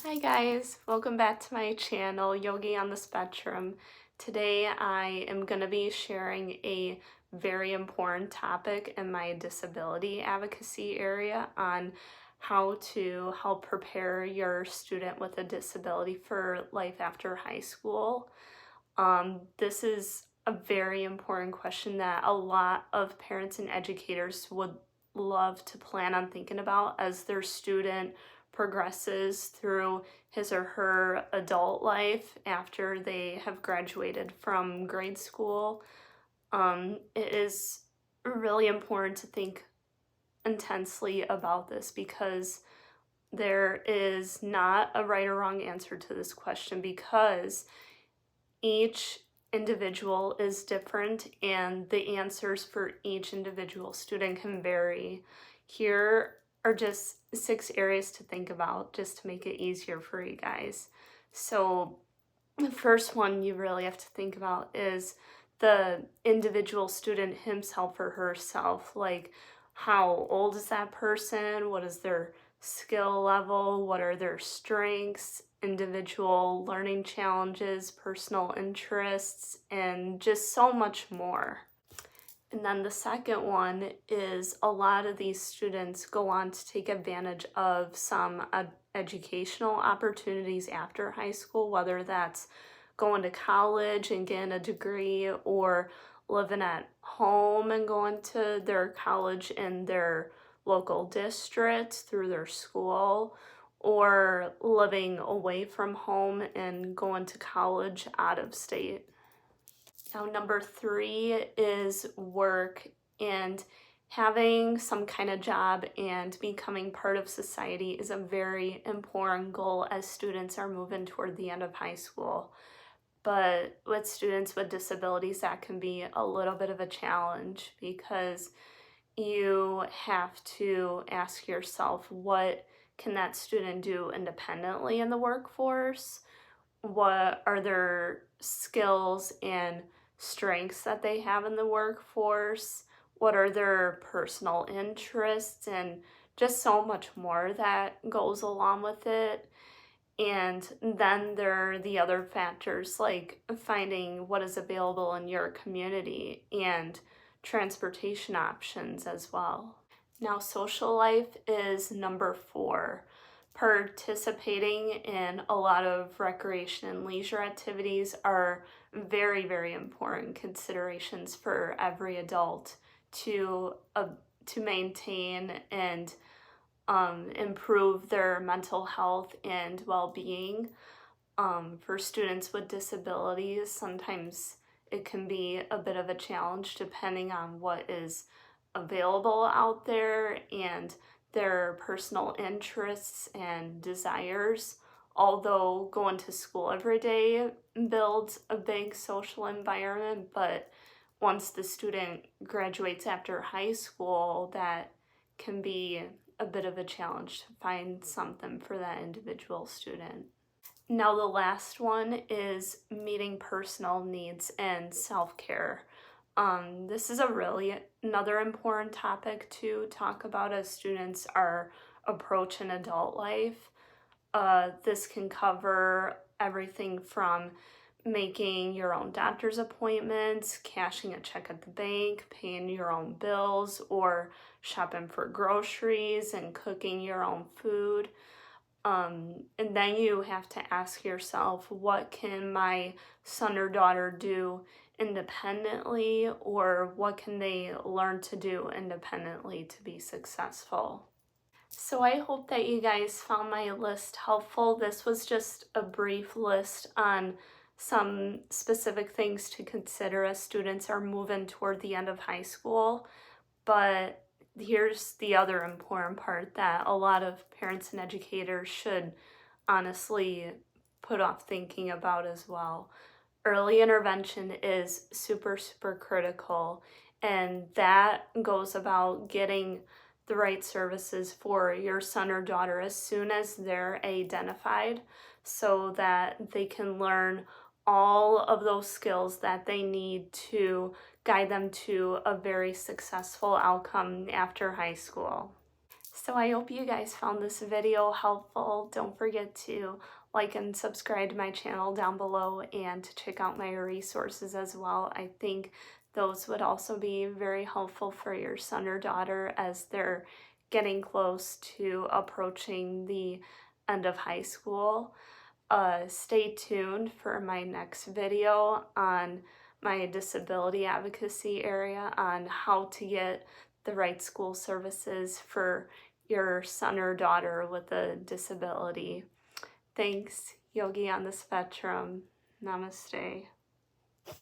Hi guys, welcome back to my channel, Yogi on the Spectrum. Today I am going to be sharing a very important topic in my disability advocacy area on how to help prepare your student with a disability for life after high school. This is a very important question that a lot of parents and educators would love to plan on thinking about as their student progresses through his or her adult life after they have graduated from grade school. It is really important to think intensely about this because there is not a right or wrong answer to this question because each individual is different and the answers for each individual student can vary. Here are just 6 areas to think about just to make it easier for you guys. So the first one you really have to think about is the individual student himself or herself. Like, how old is that person? What is their skill level? What are their strengths, individual learning challenges, personal interests, and just so much more. And then the second one is a lot of these students go on to take advantage of some educational opportunities after high school, whether that's going to college and getting a degree or living at home and going to their college in their local district through their school, or living away from home and going to college out of state. Now, number 3 is work and having some kind of job and becoming part of society is a very important goal as students are moving toward the end of high school. But with students with disabilities, that can be a little bit of a challenge because you have to ask yourself, what can that student do independently in the workforce? What are their skills and strengths that they have in the workforce? What are their personal interests? And just so much more that goes along with it. And then there are the other factors like finding what is available in your community and transportation options as well. Now, social life is number 4. Participating in a lot of recreation and leisure activities are very, very important considerations for every adult to maintain and improve their mental health and well-being. For students with disabilities, sometimes it can be a bit of a challenge depending on what is available out there and their personal interests and desires. Although going to school every day builds a big social environment, but once the student graduates after high school, that can be a bit of a challenge to find something for that individual student. Now, the last one is meeting personal needs and self-care. This is another important topic to talk about as students are approaching adult life. This can cover everything from making your own doctor's appointments, cashing a check at the bank, paying your own bills, or shopping for groceries and cooking your own food. And then you have to ask yourself, what can my son or daughter do independently, or what can they learn to do independently to be successful? So I hope that you guys found my list helpful. This was just a brief list on some specific things to consider as students are moving toward the end of high school. But here's the other important part that a lot of parents and educators should honestly put off thinking about as well. Early intervention is super, super critical, and that goes about getting the right services for your son or daughter as soon as they're identified so that they can learn all of those skills that they need to guide them to a very successful outcome after high school. So I hope you guys found this video helpful. Don't forget to like and subscribe to my channel down below and to check out my resources as well. I think those would also be very helpful for your son or daughter as they're getting close to approaching the end of high school. Stay tuned for my next video on my disability advocacy area on how to get the right school services for your son or daughter with a disability. Thanks, Yogi on the Spectrum. Namaste.